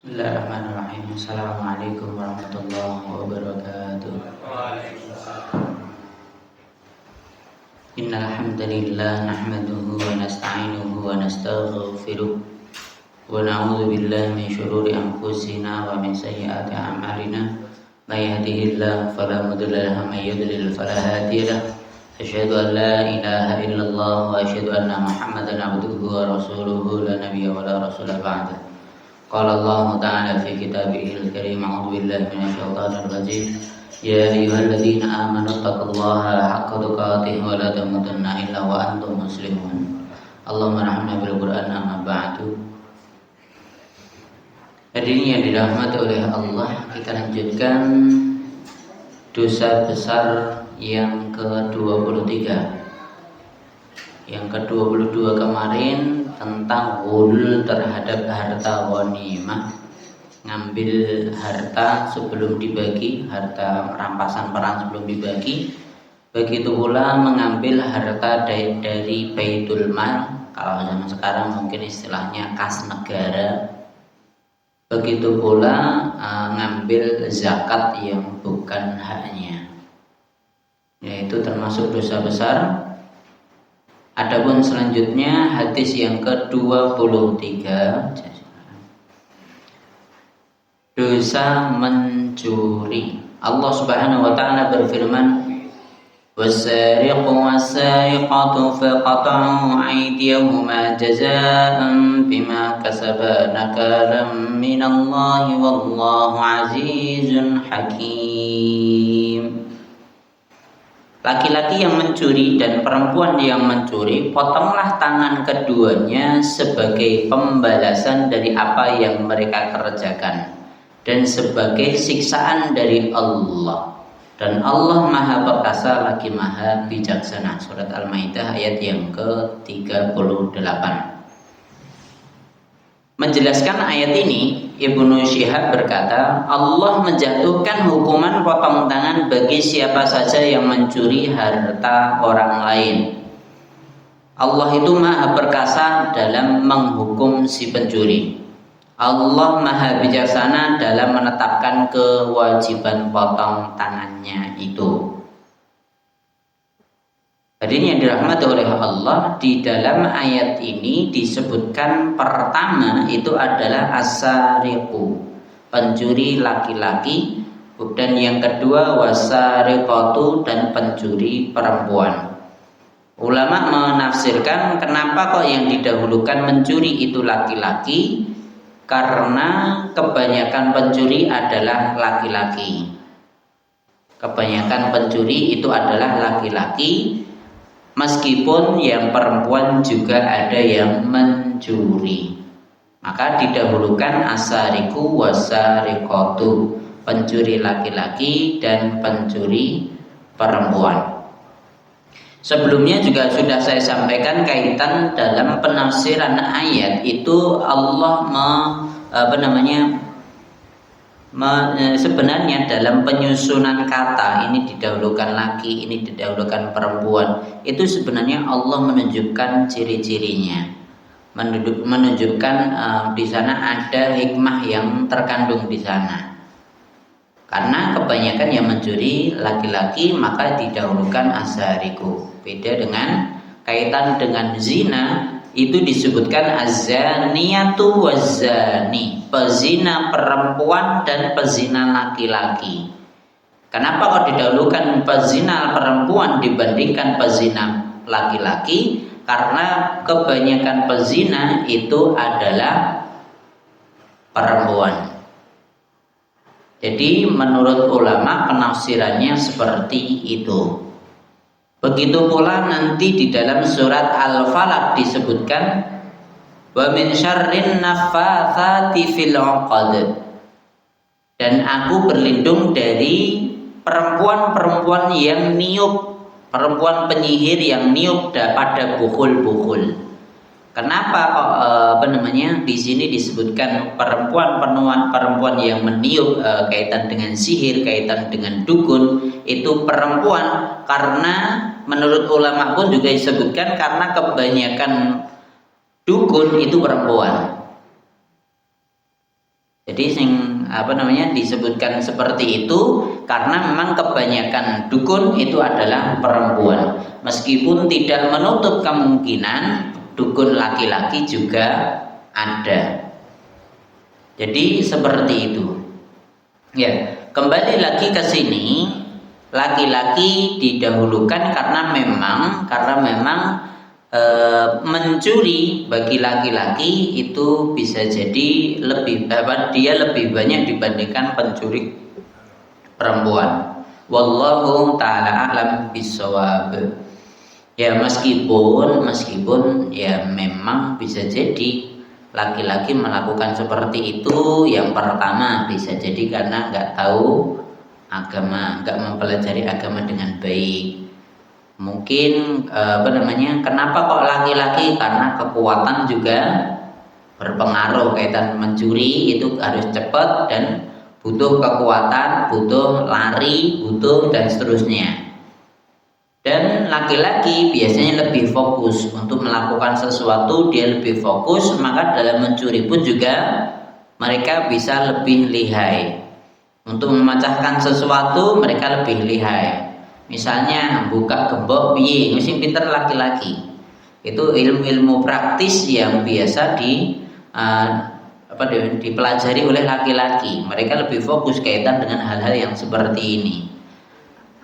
Bismillahirrahmanirrahim. Assalamualaikum warahmatullahi wabarakatuh. Innal hamdalillah nahmaduhu wa nasta'inuhu wa nastaghfiruh wa na'udzu billahi min shururi anfusina wa min sayyiati a'malina. May yahdihillahu fala mudilla lahu wa may yudlil fala hadiya lahu. Asyhadu an la ilaha illallah wa asyhadu anna Muhammadan abduhu wa rasuluhu la nabiyya wa la rasula ba'da. Qala Allah Ta'ala fi kitabihil karim. A'udzu billahi minasyaitonir rajim. Ya ayyuhalladzina amanu taqullaha haqqa tuqatih wa la tamutunna illa wa antum muslimun. Allahumma rahmna bil Qur'an amma ba'du. Hadirin yang dirahmati oleh Allah, kita lanjutkan dosa besar yang ke-23. Yang ke-22 kemarin tentang ghul terhadap harta ghanimah, ngambil harta sebelum dibagi, harta rampasan perang sebelum dibagi. Begitu pula mengambil harta dari baitul mal, kalau zaman sekarang mungkin istilahnya kas negara. Begitu pula ngambil zakat yang bukan haknya, yaitu termasuk dosa besar. Adapun selanjutnya hadis yang ke-23, dosa mencuri. Allah Subhanahu wa taala berfirman, "Was-sariqu was-sariqatu faqat'u aydiyahuma jazaa'an bima kasaba nakalan minallahi wallahu 'azizun hakim." Laki-laki yang mencuri dan perempuan yang mencuri, potonglah tangan keduanya sebagai pembalasan dari apa yang mereka kerjakan dan sebagai siksaan dari Allah. Dan Allah Maha Perkasa lagi Maha Bijaksana. Surat Al-Maidah ayat yang ke-38. Menjelaskan ayat ini, Ibnu Syihab berkata, Allah menjatuhkan hukuman potong tangan bagi siapa saja yang mencuri harta orang lain. Allah itu Maha Perkasa dalam menghukum si pencuri. Allah Maha Bijaksana dalam menetapkan kewajiban potong tangannya itu. Hadirin yang dirahmati oleh Allah, di dalam ayat ini disebutkan pertama itu adalah as-sariqu, pencuri laki-laki, dan yang kedua was-sariqatu, dan pencuri perempuan. Ulama menafsirkan kenapa kok yang didahulukan mencuri itu laki-laki, karena kebanyakan pencuri adalah laki-laki. Kebanyakan pencuri itu adalah laki-laki, meskipun yang perempuan juga ada yang mencuri. Maka didahulukan as-sariqu was-sariqatu, pencuri laki-laki dan pencuri perempuan. Sebelumnya juga sudah saya sampaikan kaitan dalam penafsiran ayat itu Allah sebenarnya dalam penyusunan kata, ini didahulukan laki, ini didahulukan perempuan, itu sebenarnya Allah menunjukkan ciri-cirinya, menunjukkan di sana ada hikmah yang terkandung di sana. Karena kebanyakan yang mencuri laki-laki, maka didahulukan as-sariqu. Beda dengan kaitan dengan zina, itu disebutkan az-zaniyatu waz-zani, pezina perempuan dan pezina laki-laki. Kenapa kok didahulukan pezina perempuan dibandingkan pezina laki-laki? Karena kebanyakan pezina itu adalah perempuan. Jadi menurut ulama penafsirannya seperti itu. Begitu pula nanti di dalam surat Al-Falaq disebutkan wa min syarrin naffatsati fil 'uqad, dan aku berlindung dari perempuan-perempuan yang niup, perempuan penyihir yang niup pada bukhul-bukhul. Kenapa kok di sini disebutkan perempuan yang meniup kaitan dengan sihir, kaitan dengan dukun, itu perempuan? Karena menurut ulama pun juga disebutkan karena kebanyakan dukun itu perempuan. Jadi disebutkan seperti itu karena memang kebanyakan dukun itu adalah perempuan. Meskipun tidak menutup kemungkinan dukun laki-laki juga ada. Jadi seperti itu. Ya, kembali lagi ke sini, laki-laki didahulukan karena memang mencuri bagi laki-laki itu bisa jadi dia lebih banyak dibandingkan pencuri perempuan. Wallahu taala alam bisawab. Ya meskipun ya memang bisa jadi laki-laki melakukan seperti itu, yang pertama bisa jadi karena nggak tahu agama, nggak mempelajari agama dengan baik. Mungkin kenapa kok laki-laki? Karena kekuatan juga berpengaruh. Kaitan mencuri itu harus cepat dan butuh kekuatan, butuh lari, butuh dan seterusnya. Dan laki-laki biasanya lebih fokus untuk melakukan sesuatu, dia lebih fokus, maka dalam mencuri pun juga mereka bisa lebih lihai. Untuk memecahkan sesuatu mereka lebih lihai. Misalnya buka gembok piye, mesti pinter laki-laki. Itu ilmu-ilmu praktis yang biasa dipelajari oleh laki-laki. Mereka lebih fokus kaitan dengan hal-hal yang seperti ini.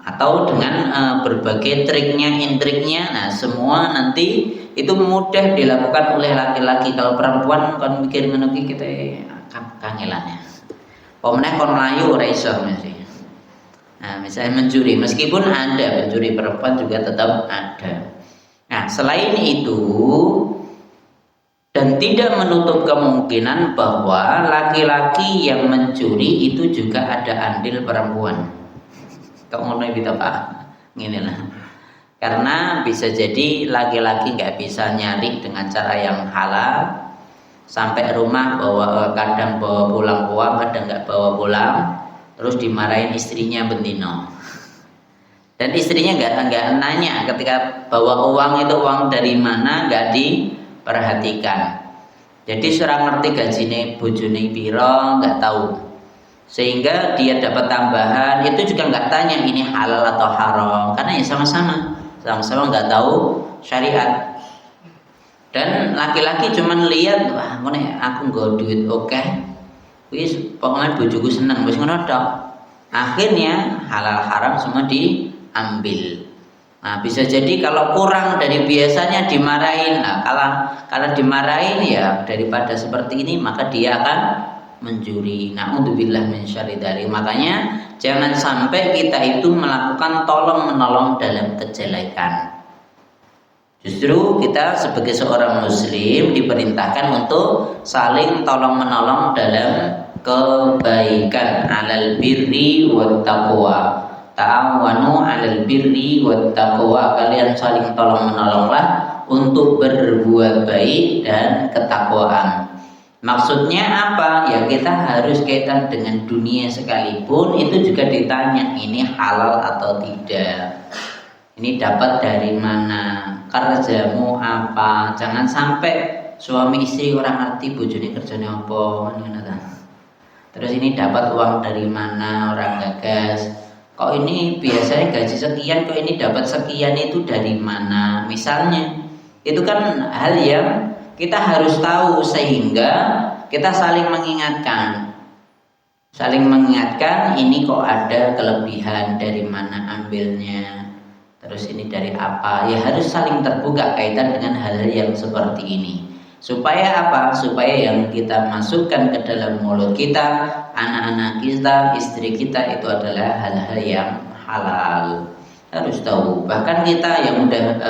Atau dengan berbagai triknya, intriknya. Nah, semua nanti itu mudah dilakukan oleh laki-laki. Kalau perempuan kan mikir ngono kita kangelannya. Pemenang kon mlayu ora iso mesti. Nah, misalnya mencuri, meskipun ada pencuri perempuan juga tetap ada. Nah, selain itu dan tidak menutup kemungkinan bahwa laki-laki yang mencuri itu juga ada andil perempuan. Kau ngono kita Pak, nginilah. Karena bisa jadi laki-laki nggak bisa nyari dengan cara yang halal, sampai rumah kadang bawa pulang uang, kadang nggak bawa pulang. Terus dimarahin istrinya bentino, dan istrinya nggak nanya ketika bawa uang itu uang dari mana, nggak diperhatikan. Jadi seorang ngerti gajine bojone piro nggak tahu, sehingga dia dapat tambahan itu juga nggak tanya ini halal atau haram, karena ya sama-sama nggak tahu syariat. Dan laki-laki cuman lihat, wah ngene aku nggak duit oke. Wis pokoknya bojoku seneng wis ngono tok. Akhirnya halal haram semua diambil. Nah, bisa jadi kalau kurang dari biasanya dimarahin. Nah, kalau dimarahin ya daripada seperti ini maka dia akan mencuri. Na'udzubillah min syarri dzalik. Makanya jangan sampai kita itu melakukan tolong-menolong dalam kejelekan. Justru kita sebagai seorang muslim diperintahkan untuk saling tolong-menolong dalam kebaikan. Alal birri wat taqwa. Ta'awanu alal birri wat taqwa. Kalian saling tolong-menolonglah untuk berbuat baik dan ketakwaan. Maksudnya apa? Ya kita harus kaitan dengan dunia sekalipun itu juga ditanya ini halal atau tidak. Ini dapat dari mana? Kerjamu apa? Jangan sampai suami istri orang ngerti bojone kerjane apa. Terus ini dapat uang dari mana? Orang gagas. Kok ini biasanya gaji sekian, kok ini dapat sekian, itu dari mana? Misalnya, itu kan hal yang kita harus tahu sehingga kita saling mengingatkan. Saling mengingatkan ini kok ada kelebihan, dari mana ambilnya. Terus ini dari apa? Ya harus saling terbuka kaitan dengan hal-hal yang seperti ini. Supaya apa? Supaya yang kita masukkan ke dalam mulut kita, anak-anak kita, istri kita itu adalah hal-hal yang halal. Harus tahu. Bahkan kita yang udah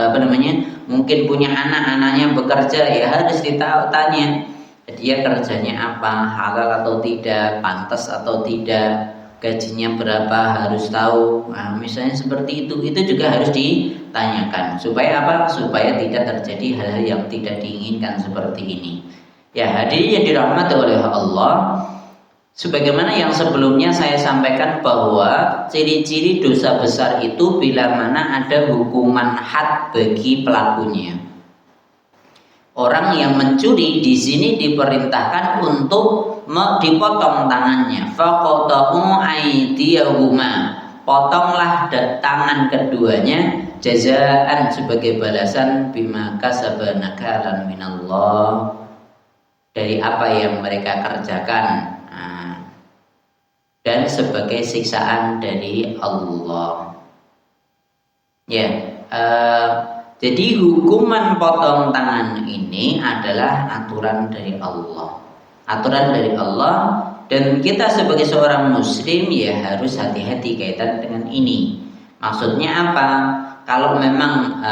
mungkin punya anak-anaknya bekerja, ya harus ditanya dia kerjanya apa, halal atau tidak, pantas atau tidak, gajinya berapa, harus tahu. Nah, misalnya seperti itu juga harus ditanyakan. Supaya apa? Supaya tidak terjadi hal-hal yang tidak diinginkan seperti ini. Ya, hadirin yang dirahmati oleh Allah, sebagaimana yang sebelumnya saya sampaikan bahwa ciri-ciri dosa besar itu bila mana ada hukuman had bagi pelakunya. Orang yang mencuri di sini diperintahkan untuk dipotong tangannya. Faqata'u aydiyahuma, potonglah tangan keduanya jazaan sebagai balasan bima kasaba nakalan minallah, dari apa yang mereka kerjakan, dan sebagai siksaan dari Allah. Ya, jadi hukuman potong tangan ini adalah aturan dari Allah. Aturan dari Allah, dan kita sebagai seorang muslim ya harus hati-hati kaitan dengan ini. Maksudnya apa? Kalau memang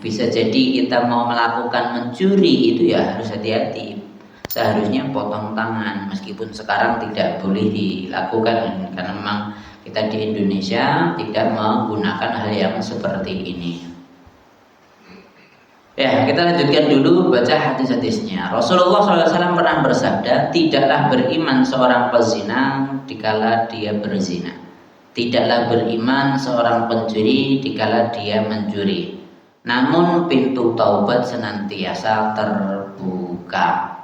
bisa jadi kita mau melakukan mencuri, itu ya harus hati-hati. Seharusnya potong tangan, meskipun sekarang tidak boleh dilakukan karena memang kita di Indonesia tidak menggunakan hal yang seperti ini. Ya, kita lanjutkan dulu baca hadis-hadisnya. Rasulullah SAW pernah bersabda, tidaklah beriman seorang pezina dikala dia berzina. Tidaklah beriman seorang pencuri dikala dia mencuri. Namun pintu taubat senantiasa terbuka.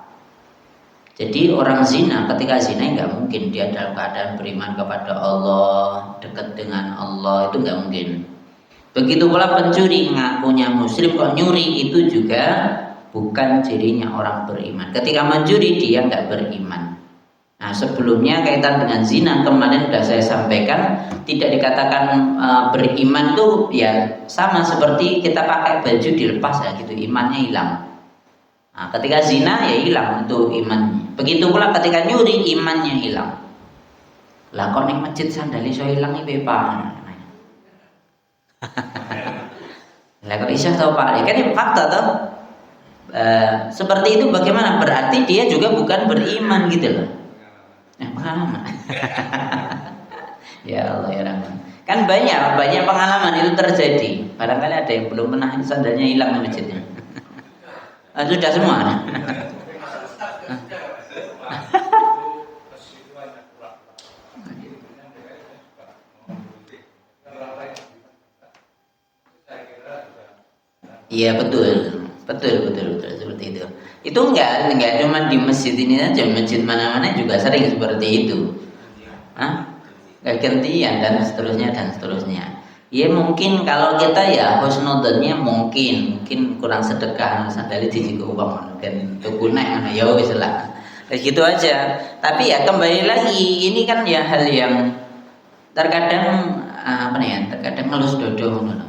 Jadi orang zina, ketika zina nggak mungkin dia dalam keadaan beriman kepada Allah, dekat dengan Allah, itu nggak mungkin. Begitu pula pencuri, ngakunya muslim kok nyuri, itu juga bukan cirinya orang beriman. Ketika mencuri dia nggak beriman. Nah, sebelumnya kaitan dengan zina kemarin sudah saya sampaikan, tidak dikatakan beriman tuh ya sama seperti kita pakai baju dilepas ya gitu, imannya hilang. Nah, ketika zina ya hilang itu imannya. Begitu pula ketika nyuri, imannya hilang. Lah kok ning masjid sandal iso hilang iki Pak? Lah kok iso tau Pak? Kan ini fakta toh. Seperti itu bagaimana? Berarti dia juga bukan beriman gitu loh. Pengalaman. Ya Allah ya Rahman. Kan banyak pengalaman itu terjadi. Barangkali ada yang belum pernah sandalnya hilang di masjidnya. Sudah semua. Iya betul seperti itu. Itu enggak cuma di masjid ini saja, masjid mana-mana juga sering seperti itu. Gantian dan seterusnya. Ya mungkin kalau kita ya husnudzonnya mungkin kurang sedekah sandali dijigo uang dan tukunai ya wis lah. Gitu aja. Tapi ya kembali lagi, ini kan ya hal yang terkadang terkadang ngelus dodo ngono.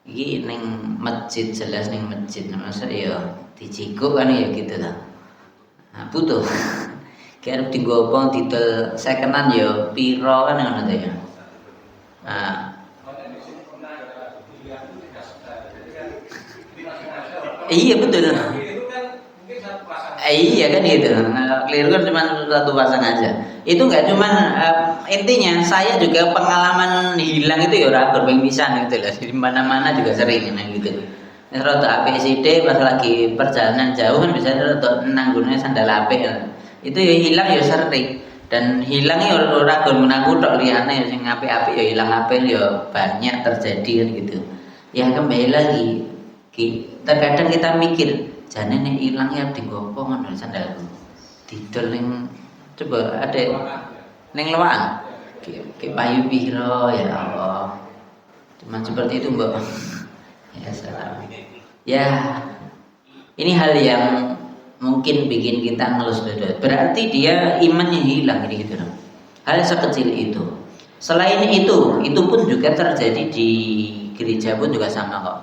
Iki ning masjid, jelas ning masjid, masa ya dijigo kan ya gitu lah. Nah, butuh. Kayak dienggo apa didol sekenan ya piro kan ngono ta ya. Nah, iya betul. Iya kan gitu. Keliru kan cuma satu pasang aja. Itu enggak cuma intinya saya juga pengalaman hilang itu ya ora berbeng pisan gitu loh. Di mana-mana juga sering gitu. Nek rada apik sithik pas lagi perjalanan jauh kan bisa rada nanggune sandal apik. Itu ya hilang ya sering. Dan hilang ya ora gon-gonaku tok liyane sing apik-apik ya hilang apik ya banyak terjadi kan gitu. Ya kembali lagi terkadang kita mikir jane nek ilang ya digopo ngono sandalku. Didol ning coba ada ning luwaan. Ki payu piro ya Allah. Cuman seperti itu, Mbak. Ya salam. Ya. Ini hal yang mungkin bikin kita ngelus dada. Berarti dia imannya hilang gitu. Hal sekecil itu. Selain itu pun juga terjadi di gereja pun juga sama kok.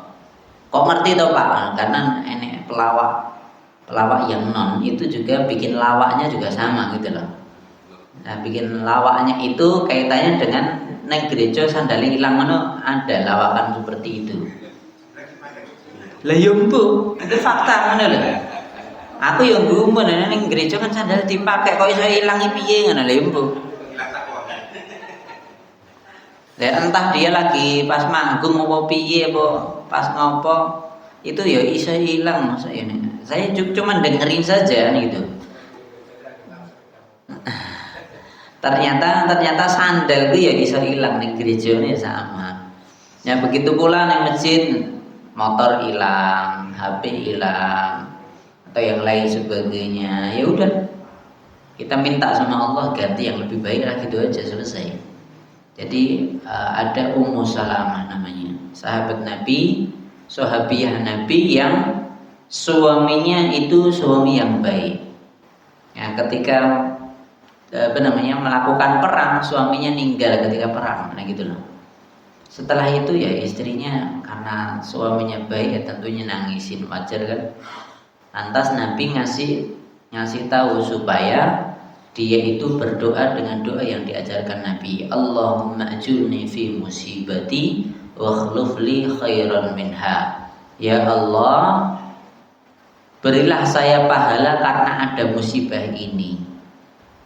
Kok ngerti tau Pak? Karena ini pelawak yang non itu juga bikin lawaknya juga sama gitu loh. Nah, bikin lawaknya itu kaitannya dengan neng gereja sandali hilang mana ada lawakan seperti itu. Lah yo mbu, itu fakta ngono lho. Aku yo gumun neng gereja kan sandal dipakai kok iso ilang piye ngono lho mbu. Ya entah dia lagi pas manggung apa piye apa pas ngopo itu ya iso hilang maksudnya ini. Saya cuma dengerin saja gitu. Ternyata sandal itu ya iso hilang ning gereja ini sama. Ya begitu pula ning masjid motor hilang, HP hilang. atau yang lain sebagainya, ya udah kita minta sama Allah ganti yang lebih baik lah, gitu aja selesai. Jadi ada Ummu Salamah namanya, sahabat Nabi, sahabiah Nabi yang suaminya itu suami yang baik. Ya, ketika melakukan perang, suaminya meninggal ketika perang, nah gitu loh. Setelah itu ya istrinya karena suaminya baik ya tentunya nangisin, wajar kan. Lantas Nabi ngasih tahu supaya dia itu berdoa dengan doa yang diajarkan Nabi. Allahumma ajurni fi musibati wa akhlif li khairan minha. Ya Allah, berilah saya pahala karena ada musibah ini,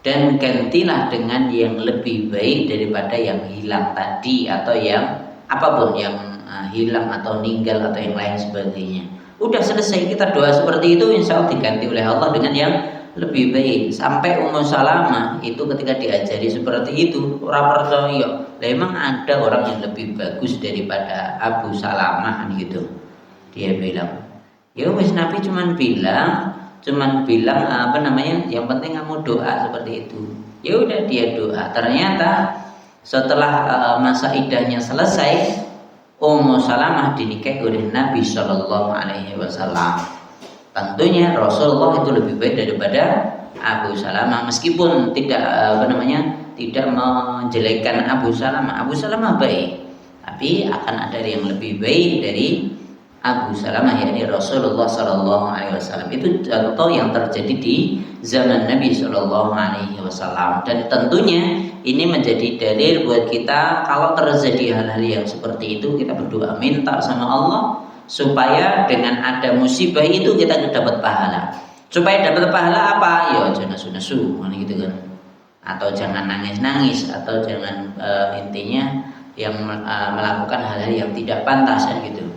dan gantilah dengan yang lebih baik daripada yang hilang tadi, atau yang apapun yang hilang atau meninggal atau yang lain sebagainya. Udah selesai, kita doa seperti itu, insya Allah diganti oleh Allah dengan yang lebih baik. Sampai Ummu Salamah itu ketika diajari seperti itu, orang percaya, memang ada orang yang lebih bagus daripada Abu Salamah gitu. Dia bilang, ya wis, Nabi cuman bilang yang penting kamu doa seperti itu. Ya udah, dia doa. Ternyata setelah masa iddahnya selesai, Ummu Salamah dinikahi oleh Nabi Shallallahu Alaihi Wasallam. Tentunya Rasulullah itu lebih baik daripada Abu Salamah, meskipun tidak tidak menjelekkan Abu Salamah. Abu Salamah baik, tapi akan ada yang lebih baik dari Abu Salamah, yakni Rasulullah Shallallahu Alaihi Wasallam. Itu contoh yang terjadi di zaman Nabi Shallallahu Alaihi Wasallam, dan tentunya ini menjadi dalil buat kita kalau terjadi hal-hal yang seperti itu, kita berdoa minta sama Allah supaya dengan ada musibah itu kita dapat pahala. Supaya dapat pahala apa? Ya jangan nasu-nasu, gitu kan. Atau jangan nangis-nangis, atau jangan intinya yang melakukan hal-hal yang tidak pantas kan gitu.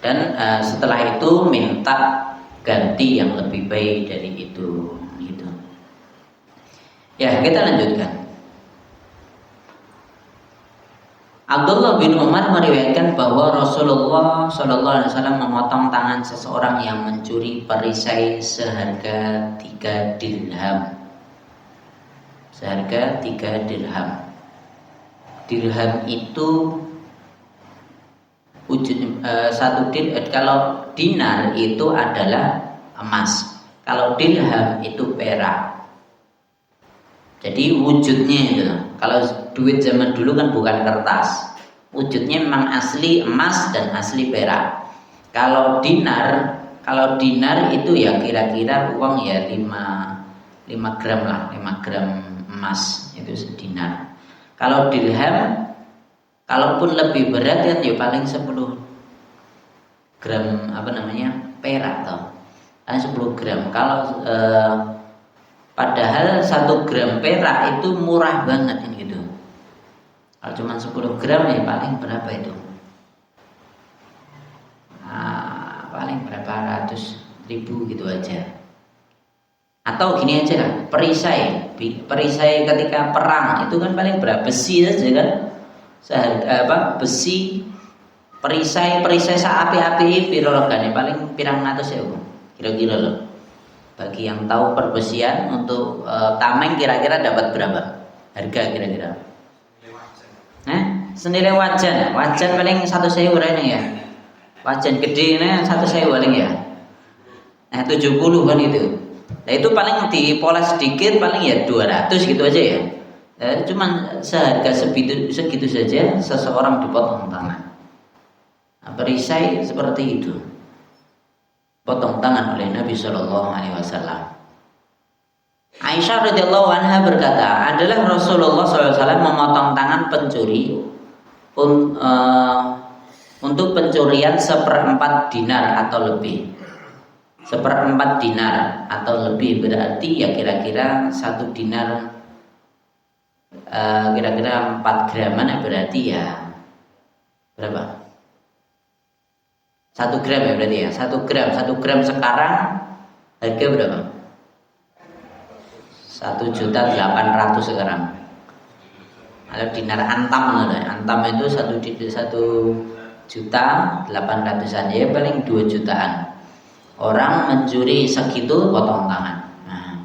Dan setelah itu minta ganti yang lebih baik dari itu, gitu. Ya, kita lanjutkan. Abdullah bin Umar meriwayatkan bahwa Rasulullah Shallallahu Alaihi Wasallam memotong tangan seseorang yang mencuri perisai seharga 3 dirham. Seharga 3 dirham. Dirham itu kalau dinar itu adalah emas, kalau dirham itu perak. Jadi wujudnya itu, kalau duit zaman dulu kan bukan kertas, wujudnya memang asli emas dan asli perak. Kalau dinar itu ya kira-kira uang ya 5 gram lah, 5 gram emas itu sedinar. Kalau dirham, kalaupun lebih berat kan ya paling 10 gram perak atau 10 gram. Kalau padahal 1 gram perak itu murah banget kan gitu. Kalau cuma 10 gram ya paling berapa itu? Paling berapa ratus ribu gitu aja. Atau gini aja lah, perisai ketika perang itu kan paling berapa, besi aja kan? Besi perisai api-api piro regane paling pirang atus ya kira-kira loh. Bagi yang tahu perbesian untuk tameng kira-kira dapat berapa harga kira-kira? Senilai wajan paling 1.000 ini ya. Wajan gede ini 1.000 paling ya. 70 kan itu. Nah itu paling dipoles sedikit paling ya 200 gitu aja ya. Cuman seharga segitu saja seseorang dipotong tangan. Nah, perisai seperti itu, potong tangan oleh Nabi Shallallahu Alaihi Wasallam. Aisyah radhiyallahu anha berkata, adalah Rasulullah SAW memotong tangan pencuri untuk pencurian 1/4 dinar atau lebih. 1/4 dinar atau lebih berarti ya kira-kira 1 dinar kira-kira 4 graman ya, berarti ya berapa? 1 gram ya berarti ya. 1 gram sekarang harga berapa? 1.800.000 sekarang. Kalau dinar antam itu 1.800.000 ya paling 2 jutaan. orang mencuri segitu potong tangan. Nah,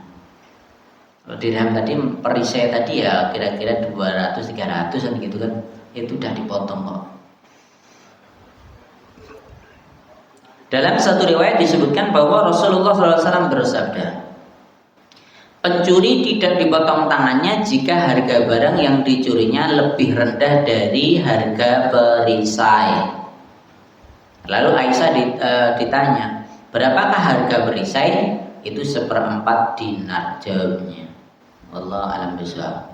kalau dirham tadi perisai tadi ya kira-kira 200-300an gitu kan, itu udah dipotong kok. Dalam satu riwayat disebutkan bahwa Rasulullah SAW bersabda, pencuri tidak dipotong tangannya jika harga barang yang dicurinya lebih rendah dari harga perisai. Lalu Aisyah ditanya, berapakah harga perisai? Itu 1/4 dinar, jawabnya. Wallahu a'lam bishawab.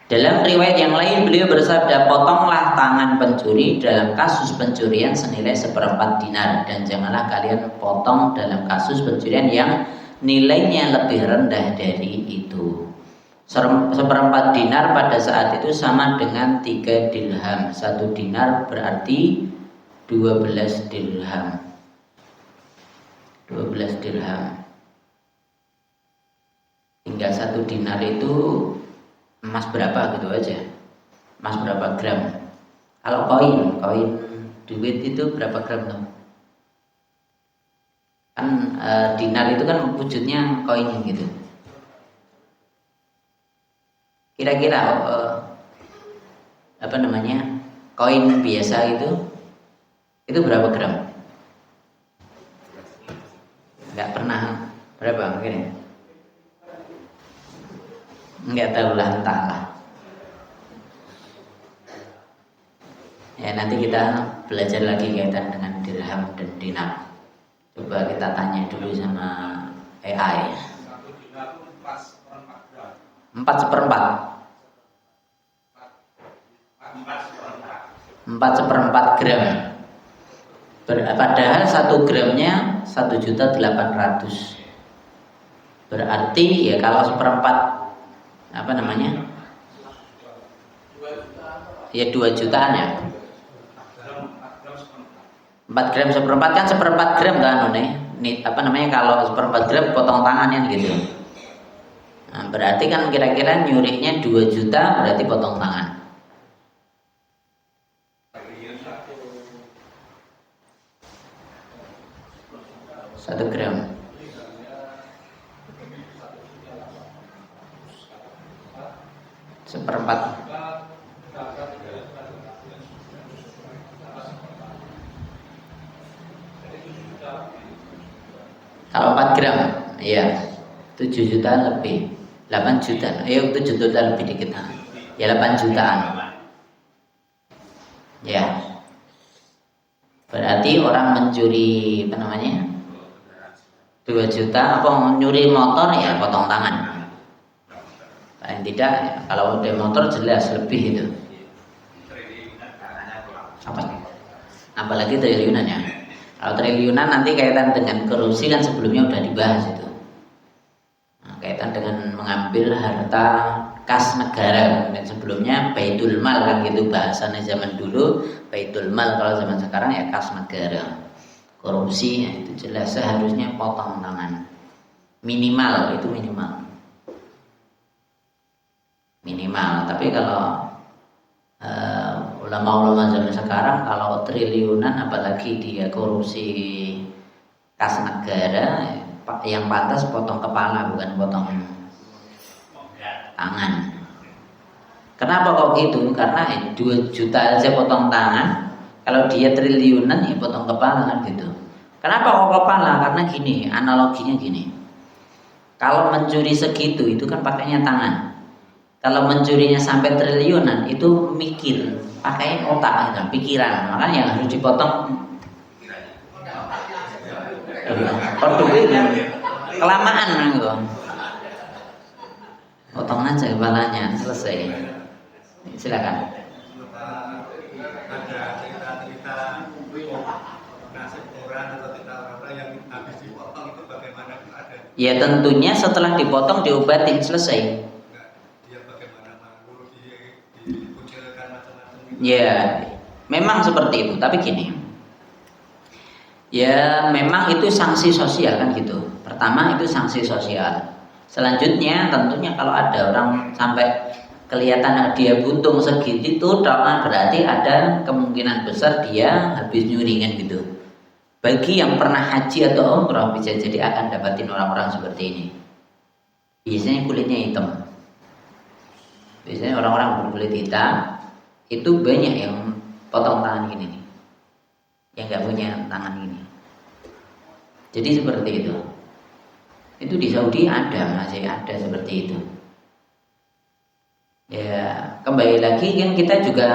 Dalam riwayat yang lain beliau bersabda, potonglah tangan pencuri dalam kasus pencurian senilai 1/4 dinar, dan janganlah kalian potong dalam kasus pencurian yang nilainya lebih rendah dari itu. 1/4 dinar pada saat itu sama dengan 3 dirham. 1 dinar berarti 12 dirham. 12 dirham. Tinggal 1 dinar itu emas berapa gitu aja. Emas berapa gram. Kalau koin duit itu berapa gram tuh? Kan dinar itu kan wujudnya koin gitu. Kira-kira apa namanya? Koin biasa itu berapa gram? Enggak pernah. Berapa mungkin ya? Enggak tahu lah, entahlah. Ya nanti kita belajar lagi kaitan dengan dirham dan dinar. Coba kita tanya dulu sama AI. 4/4. 4/4 gram. Padahal 1 gramnya 1.800.000. Berarti ya kalau 1/4 apa namanya? Ya 2 jutaan ya. 4 gram 1/4 kan 1/4 gram kan ini apa namanya, kalau 1/4 gram potong tangannya gitu. Nah, berarti kan kira-kira nyurinya 2 juta berarti potong tangan. 1 gram. Seperempat. Kalau 4 gram, iya 7 jutaan lebih, 8 juta, 7 juta lebih dikit, ya 8 jutaan, ya. Berarti orang mencuri apa namanya 2 juta, apa nyuri motor ya potong tangan. Paling tidak ya, kalau udah motor jelas lebih itu. Apalagi triliunan ya. Kalau triliunan nanti kaitan dengan korupsi kan sebelumnya udah dibahas itu. Nah, kaitan dengan mengambil harta kas negara. Dan sebelumnya baitul mal kan gitu bahasanya zaman dulu. Baitul mal, kalau zaman sekarang ya kas negara. Korupsi ya, itu jelas seharusnya potong tangan. Minimal itu minimal. Tapi kalau ulama-ulama zaman sekarang kalau triliunan apalagi dia korupsi kas negara, yang pantas potong kepala bukan potong tangan. Kenapa kok gitu? Karena 2 juta aja potong tangan, kalau dia triliunan ya potong kepala kan gitu. Kenapa kok kepala? Karena gini, analoginya gini. Kalau mencuri segitu itu kan pakainya tangan. Kalau mencurinya sampai triliunan itu mikir, pakai otak gitu, pikiran. Makanya yang harus dipotong produk itu kelamaan gitu. Potong aja kepalanya, selesai. Silakan. Ada cerita-cerita nasib orang atau cerita orang yang habis dipotong itu bagaimana ada? Ya tentunya setelah dipotong diobatin, selesai. Ya, memang seperti itu. Tapi gini, ya memang itu sanksi sosial kan gitu. Pertama itu sanksi sosial. Selanjutnya tentunya kalau ada orang sampai kelihatan dia buntung segitu berarti ada kemungkinan besar dia habis nyuri kan gitu. Bagi yang pernah haji atau umrah bisa jadi akan dapatin orang-orang seperti ini. Biasanya kulitnya hitam. Biasanya orang-orang berkulit hitam itu banyak yang potong tangan gini nih, yang nggak punya tangan gini. Jadi seperti itu. Itu di Saudi masih ada seperti itu. Ya, kembali lagi kan kita juga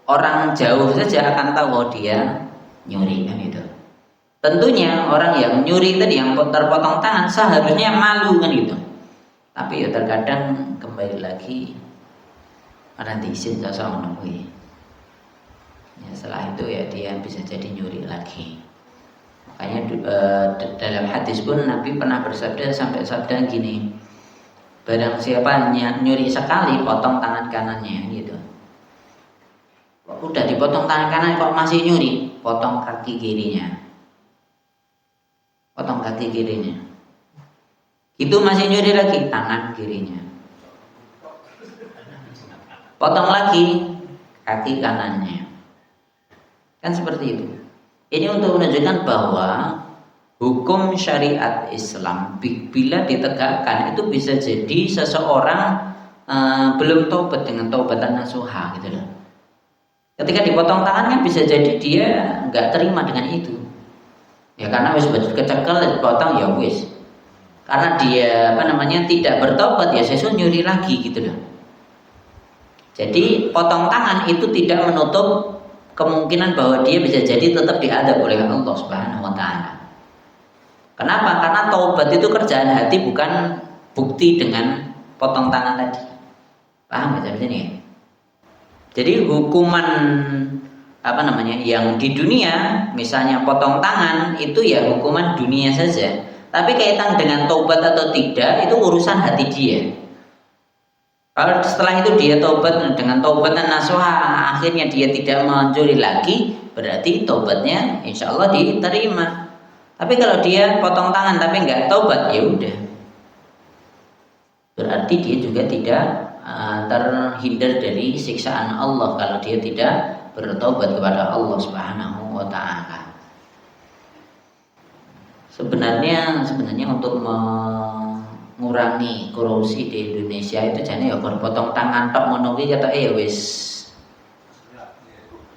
orang jauh saja akan tahu oh dia nyuri kan itu. Tentunya orang yang nyuri tadi yang terpotong tangan seharusnya malu kan gitu. Tapi ya terkadang kembali lagi orang diizin sosok menunggu. Ya, setelah itu ya dia bisa jadi nyuri lagi. Makanya dalam hadis pun Nabi pernah bersabda sampai sabda gini, barang siapa nyuri sekali potong tangan kanannya gitu. Udah dipotong tangan kanan kok masih nyuri, potong kaki kirinya. Potong kaki kirinya. Itu masih nyuri lagi tangan kirinya. Potong lagi kaki kanannya. Kan seperti itu. Ini untuk menunjukkan bahwa hukum syariat Islam bila ditegakkan itu bisa jadi seseorang belum taubat dengan taubatan nasuha gitu loh. Ketika dipotong tangannya bisa jadi dia nggak terima dengan itu. Ya karena wis kecekel dipotong ya wis. Karena dia tidak bertobat ya sesuk nyuri lagi gitu loh. Jadi potong tangan itu tidak menutup kemungkinan bahwa dia bisa jadi tetap diadab oleh Allah Subhanahu wa taala. Kenapa? Karena taubat itu kerjaan hati, bukan bukti dengan potong tangan tadi. Paham ya sini? Jadi hukuman yang di dunia, misalnya potong tangan itu ya hukuman dunia saja. Tapi kaitan dengan taubat atau tidak itu urusan hati dia. Kalau setelah itu dia taubat dengan taubatan nasuha, akhirnya dia tidak mencuri lagi, berarti taubatnya insya Allah diterima. Tapi kalau dia potong tangan tapi nggak taubat, ya udah. Berarti dia juga tidak terhindar dari siksaan Allah kalau dia tidak bertobat kepada Allah Subhanahu wa taala. Sebenarnya untuk mengurangi korupsi di Indonesia itu jane ya berpotong tangan tok ngono kuwi ketoke ya wis.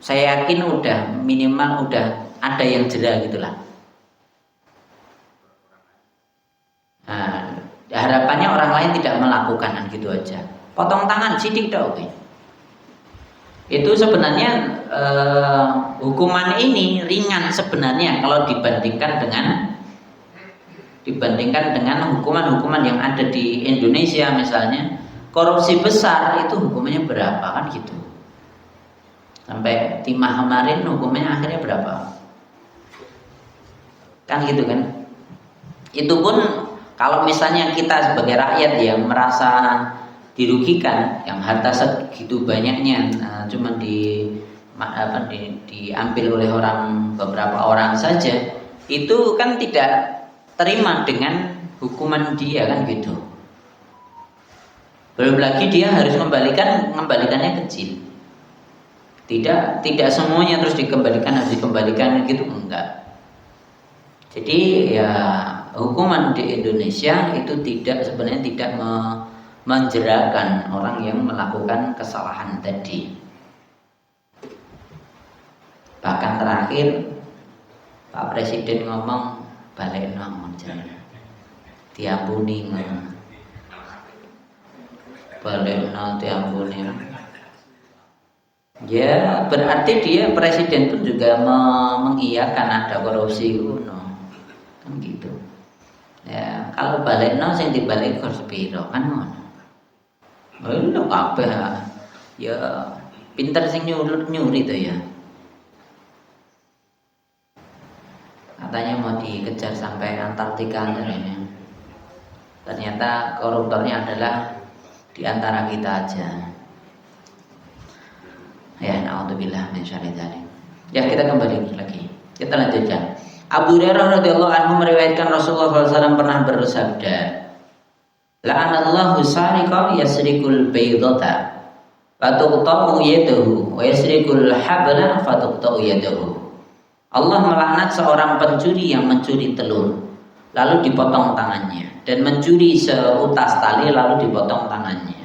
Saya yakin minimal udah ada yang jera gitulah. Nah, harapannya orang lain tidak melakukan gitu aja. Potong tangan sidik tok kuwi. Itu sebenarnya hukuman ini ringan sebenarnya kalau dibandingkan dengan hukuman-hukuman yang ada di Indonesia misalnya. Korupsi besar itu hukumannya berapa kan gitu. Sampai timah kemarin hukumannya akhirnya berapa? Kan gitu kan. Itu pun kalau misalnya kita sebagai rakyat yang merasa dirugikan, yang harta segitu banyaknya cuma diambil oleh beberapa orang saja, itu kan tidak terima dengan hukuman dia kan gitu. Belum lagi dia harus mengembalikannya kecil. Tidak semuanya terus harus dikembalikan gitu, enggak. Jadi ya hukuman di Indonesia itu sebenarnya tidak menjerakan orang yang melakukan kesalahan tadi. Bahkan terakhir Pak Presiden ngomong balik ngomong diampuni balik diampuni. Ya berarti dia presiden pun juga mengiyakan ada korupsi kan gitu. Ya kalau balik sing dibalik kursi piro kan ngono. Lho kabeh ya pinter sing nyuri to ya. Katanya mau dikejar sampai Antartika ini. Ternyata koruptornya adalah di antara kita aja. Ya, na'udzubillah min syarri dzalik. Ya, kita kembali lagi. Kita lanjutkan. Abu Hurairah radhiyallahu anhu meriwayatkan Rasulullah SAW pernah bersabda, La'anallahu sariqa yasrikul baydata fatuqta'u yadahu wa yasrikul habla fatuqta'u yadahu. Allah melaknat seorang pencuri yang mencuri telur lalu dipotong tangannya, dan mencuri seutas tali lalu dipotong tangannya.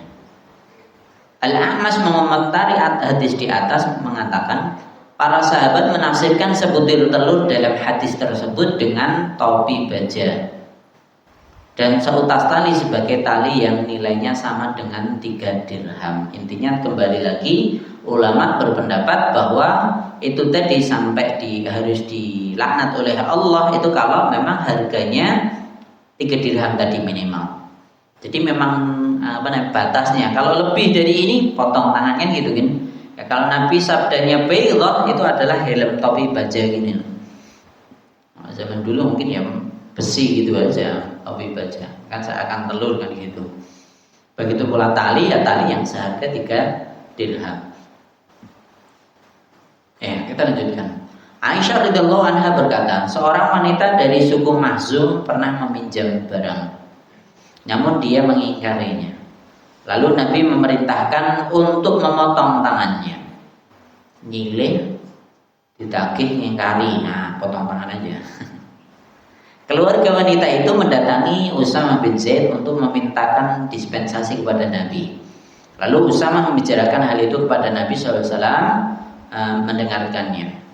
Al-A'mas mengomentari hadis di atas mengatakan, para sahabat menafsirkan sebutir telur dalam hadis tersebut dengan topi baja dan seutas tali sebagai tali yang nilainya sama dengan 3 dirham. Intinya kembali lagi, ulama berpendapat bahwa itu tadi sampai harus dilaknat oleh Allah itu kalau memang harganya 3 dirham tadi minimal. Jadi memang batasnya. Kalau lebih dari ini potong tangan kan gitu kan. Ya, kalau Nabi sabdanya baydah itu adalah helm topi baja gini. Nah, zaman dulu mungkin ya besi gitu aja topi baja, kan seakan telur kan gitu. Begitu pula tali, ya tali yang seharga 3 dirham. Kita lanjutkan. Aisyah radhiyallahu anha berkata, seorang wanita dari suku Makhzum pernah meminjam barang, namun dia mengingkarinya. Lalu Nabi memerintahkan untuk memotong tangannya. Nyilih, ditagih, ngingkari, nah potong tangan aja. Keluarga wanita itu mendatangi Usamah bin Zaid untuk memintakan dispensasi kepada Nabi. Lalu Usamah membicarakan hal itu kepada Nabi SAW, mendengarkannya.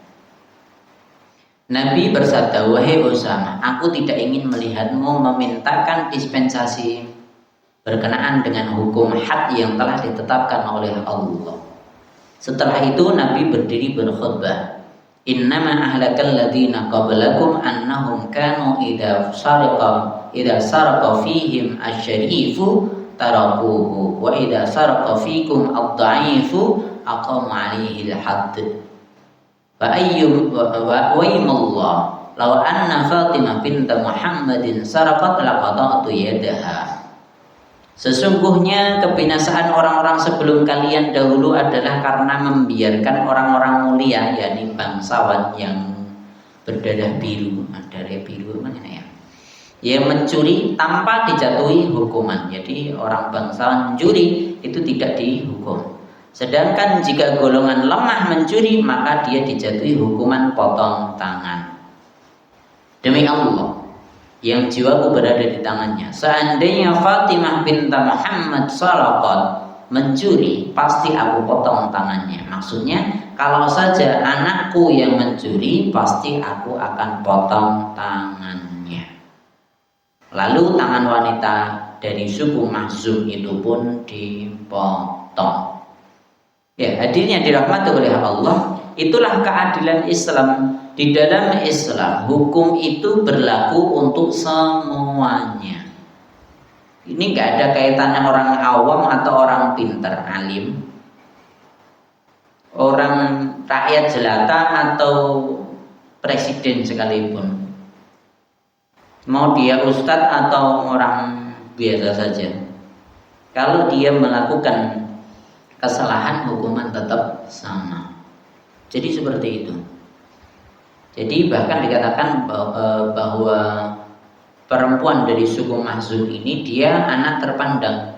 Nabi bersabda, wahai Usamah, aku tidak ingin melihatmu memintakan dispensasi berkenaan dengan hukum had yang telah ditetapkan oleh Allah. Setelah itu Nabi berdiri berkhutbah, innama ahlakal ladzina qablakum annahum kanu idza saraqa fihim asyarifu tarakuhu wa idza saraqa fikum ad-dha'ifu aqamu 'alaihi al-hadd. Fa ayyum wa waymallah law anna Fatimah binta Muhammadin saraqat laqata'tu yadaha. Sesungguhnya kebinasaan orang-orang sebelum kalian dahulu adalah karena membiarkan orang-orang mulia, yakni bangsawan yang berdarah biru, darah biru mana ya, yang mencuri tanpa dijatuhi hukuman. Jadi orang bangsawan mencuri itu tidak dihukum. Sedangkan jika golongan lemah mencuri, maka dia dijatuhi hukuman potong tangan. Demi Allah yang jiwaku berada di tangannya, seandainya Fatimah binta Muhammad saraqat mencuri, pasti aku potong tangannya. Maksudnya kalau saja anakku yang mencuri, pasti aku akan potong tangannya. Lalu tangan wanita dari suku Makhzum itu pun dipotong. Ya, hadirnya dirahmati oleh Allah, itulah keadilan Islam. Di dalam Islam, hukum itu berlaku untuk semuanya. Ini nggak ada kaitannya orang awam atau orang pintar, alim, orang rakyat jelata atau presiden sekalipun. Mau dia ustadz atau orang biasa saja, kalau dia melakukan kesalahan, hukuman tetap sama. Jadi seperti itu. Jadi bahkan dikatakan bahwa perempuan dari suku Makhzum ini dia anak terpandang,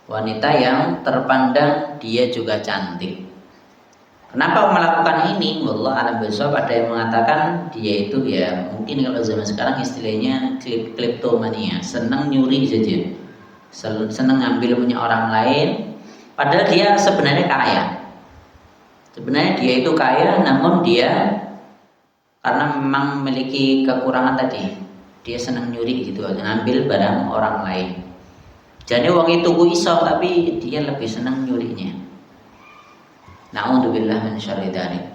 wanita yang terpandang, dia juga cantik. Kenapa melakukan ini? Wallah a'lam bishawab. Ada yang mengatakan dia itu ya mungkin kalau zaman sekarang istilahnya kleptomania, senang nyuri saja, senang ngambil punya orang lain. Padahal dia sebenarnya kaya. Sebenarnya dia itu kaya, namun dia karena memang memiliki kekurangan tadi, dia senang nyuri gitu, ngambil barang orang lain. Jadi wong itu ku iso, tapi dia lebih senang nyurinya. Na'udzubillah min syarri dzalik.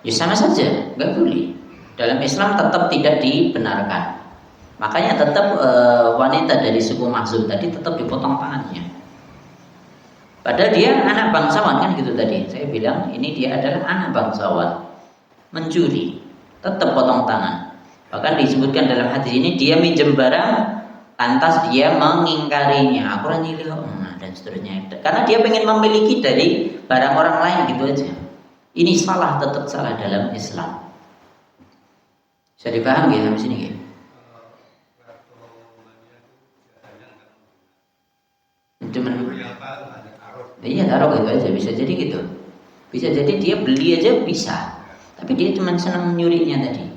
Ya sama saja, nggak boleh. Dalam Islam tetap tidak dibenarkan. Makanya tetap wanita dari suku Makhzum tadi tetap dipotong tangannya. Padahal dia anak bangsawan kan gitu tadi. Saya bilang ini dia adalah anak bangsawan. Mencuri, tetap potong tangan. Bahkan disebutkan dalam hadis ini dia minjem barang, lantas dia mengingkarinya, aku nyilih, dan seterusnya. Karena dia pengen memiliki dari barang orang lain gitu aja. Ini salah, tetap salah dalam Islam. Bisa dipahami ya sampai sini ya? Cuman yang apa hanya taruh. iya taruh gitu aja, bisa jadi gitu. Bisa jadi dia beli aja bisa, tapi dia cuma senang nyurinya tadi.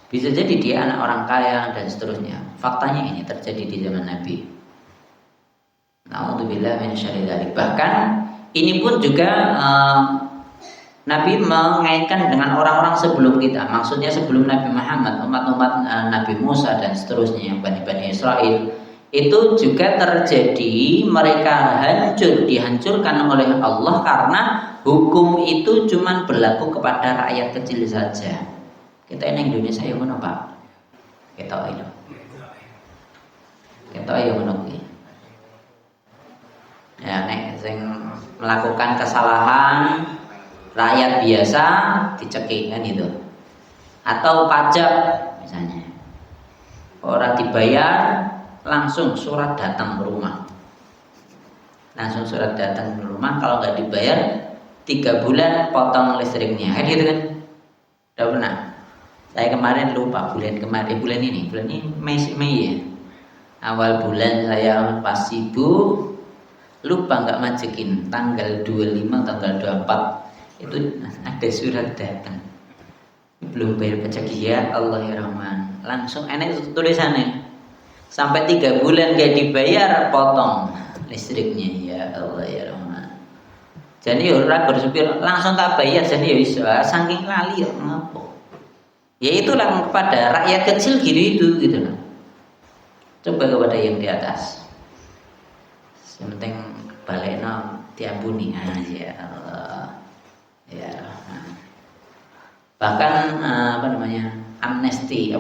Bisa jadi dia anak orang kaya dan seterusnya. Faktanya ini terjadi di zaman Nabi. Na'udzubillah min syarri dzalik. Bahkan ini pun juga Nabi mengaitkan dengan orang-orang sebelum kita. Maksudnya sebelum Nabi Muhammad, umat-umat Nabi Musa dan seterusnya, Bani Israel. Itu juga terjadi, mereka dihancurkan oleh Allah karena hukum itu cuma berlaku kepada rakyat kecil saja. Kita ini Indonesia yang mana Pak? Kita itu. Kita yang mana? Ya, nek sing melakukan kesalahan rakyat biasa dicekik kan itu, atau pajak misalnya orang dibayar langsung surat datang ke rumah, kalau nggak dibayar 3 bulan potong listriknya kan gitu kan. Udah pernah saya kemarin lupa bulan ini Mei ya, awal bulan saya pas sibuk lupa nggak majekin tanggal 25 tanggal 24 itu ada surat datang, belum bayar pajak, ya Allah ya Rahman, langsung enak tulisannya sampai 3 bulan gak dibayar potong listriknya, ya Allah ya Rahman. Jadi orang bersupir langsung tak bayar, jadi ya bisa saking lali ya ngapa ya, itulah kepada rakyat kecil gitu loh. Coba kepada yang di atas, yang penting balekno diampuni ya Allah ya. Bahkan amnesti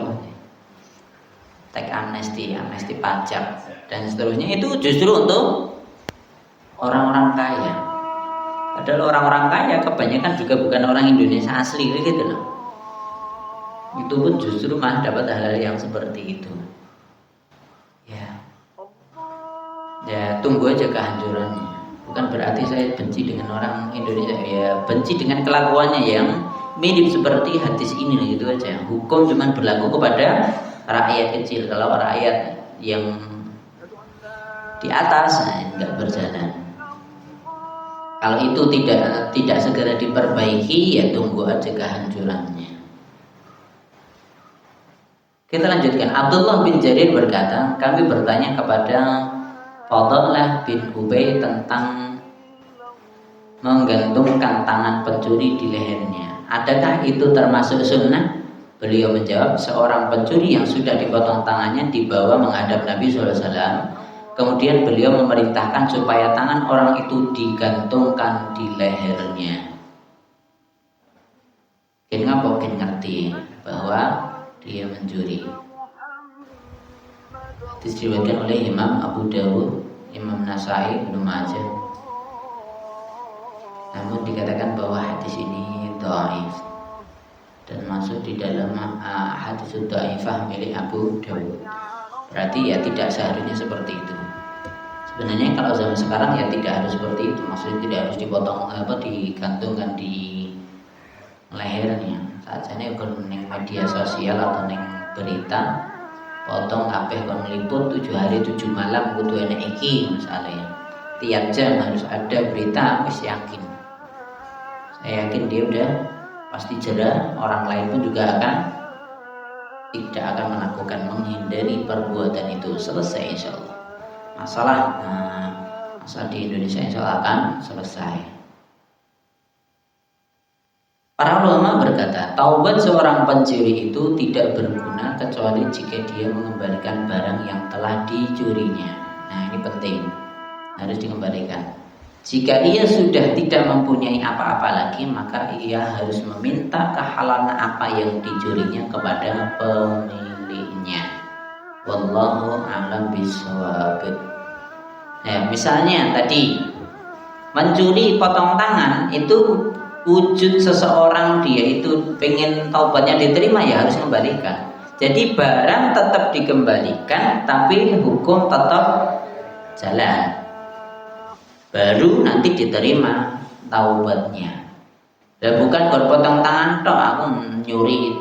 teks amnesti pajak dan seterusnya itu justru untuk orang-orang kaya. Padahal orang-orang kaya kebanyakan juga bukan orang Indonesia asli gitu loh. Itu pun justru malah dapat hal-hal yang seperti itu. Ya tunggu aja kehancurannya. Bukan berarti saya benci dengan orang Indonesia, ya benci dengan kelakuannya yang mirip seperti hadis ini gitu aja. Hukum cuma berlaku kepada rakyat kecil. Kalau rakyat yang di atas nggak berjalan. Kalau itu tidak segera diperbaiki, ya tunggu aja kehancurannya. Kita lanjutkan. Abdullah bin Jarir berkata, kami bertanya kepada Fadlah bin Ubay tentang menggantungkan tangan pencuri di lehernya. Adakah itu termasuk sunnah? Beliau menjawab, seorang pencuri yang sudah dipotong tangannya dibawa menghadap Nabi SAW. Kemudian beliau memerintahkan supaya tangan orang itu digantungkan di lehernya. Kenapa ngerti bahwa dia mencuri? Diriwayatkan oleh Imam Abu Dawud, Imam Nasai, Ibnu Majah. Namun dikatakan bahwa hadis ini dhaif dan masuk di dalam hadis dhaifah milik Abu Dawud. Berarti ya tidak seharusnya seperti itu. Sebenarnya kalau zaman sekarang ya tidak harus seperti itu. Maksudnya tidak harus dipotong digantungkan di lehernya. Sajane kon ning media sosial atau ning berita potong kabeh kon meliput 7 hari 7 malam kudu enek iki misalnya. Tiap jam harus ada berita, wis yakin. Saya yakin dia udah pasti jerah, orang lain pun juga tidak akan melakukan, menghindari perbuatan itu. Selesai insyaallah. Masalah di Indonesia insyaallah akan selesai. Para ulama berkata, taubat seorang pencuri itu tidak berguna kecuali jika dia mengembalikan barang yang telah dicurinya. Nah ini penting, harus dikembalikan. Jika ia sudah tidak mempunyai apa-apa lagi, maka ia harus meminta kehalalan apa yang dicurinya kepada pemiliknya. Wallahu a'lam bishawab. Ya, misalnya tadi mencuri potong tangan itu wujud seseorang dia itu pengen taubatnya diterima, ya harus kembalikan. Jadi barang tetap dikembalikan, tapi hukum tetap jalan. Baru nanti diterima taubatnya. Dan bukan kalau potong tangan tok, aku nyuri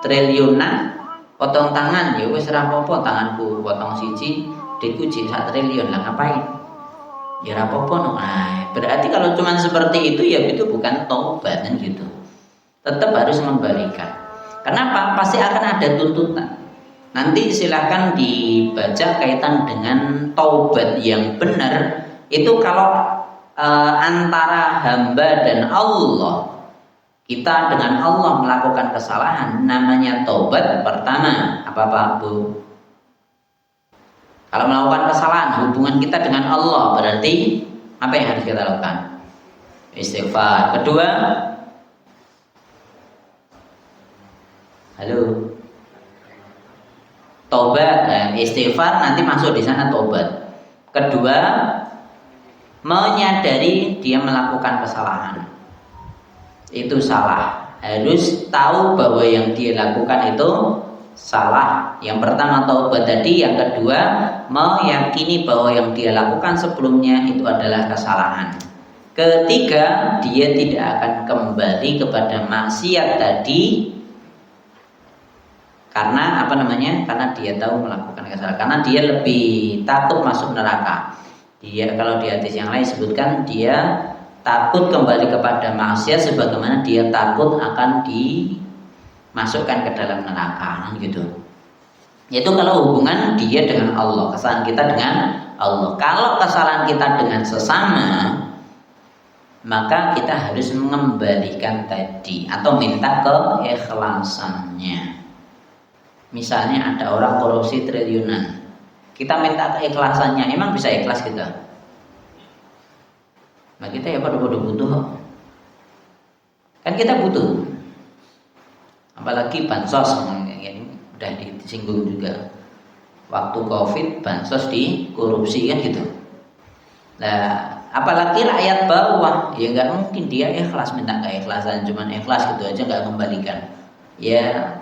triliunan, potong tangan ya wis ora apa-apa, tanganku potong siji duitku jek 1 triliun lah ngapain? Ya ora apa-apa no. Nah, berarti kalau cuma seperti itu ya itu bukan taubat kan gitu. Tetap harus mengembalikan. Kenapa? Pasti akan ada tuntutan. Nanti silahkan dibaca kaitan dengan taubat yang benar. Itu kalau antara hamba dan Allah, kita dengan Allah melakukan kesalahan, namanya taubat. Pertama, apa Bu? Kalau melakukan kesalahan hubungan kita dengan Allah, berarti apa yang harus kita lakukan? Istighfar. Kedua, halo, taubat. Istighfar nanti masuk di sana taubat. Kedua, menyadari dia melakukan kesalahan. Itu salah. Harus tahu bahwa yang dia lakukan itu salah. Yang pertama taubat tadi, yang kedua meyakini bahwa yang dia lakukan sebelumnya itu adalah kesalahan. Ketiga, dia tidak akan kembali kepada maksiat tadi karena karena dia tahu melakukan kesalahan, karena dia lebih takut masuk neraka. Dia, kalau di hadis yang lain sebutkan, dia takut kembali kepada maksiat sebagaimana dia takut akan dimasukkan ke dalam neraka, gitu. Itu kalau hubungan dia dengan Allah, kesalahan kita dengan Allah. Kalau kesalahan kita dengan sesama, maka kita harus mengembalikan tadi atau minta keikhlasannya. Misalnya ada orang korupsi triliunan, kita minta keikhlasannya, emang bisa ikhlas kita? Nah kita ya pada butuh, kan kita butuh, apalagi bansos ini udah disinggung juga. Waktu COVID bansos dikorupsi kan gitu. Nah apalagi rakyat bawah, ya nggak mungkin dia ikhlas minta keikhlasan, cuman ikhlas gitu aja nggak kembalikan. Ya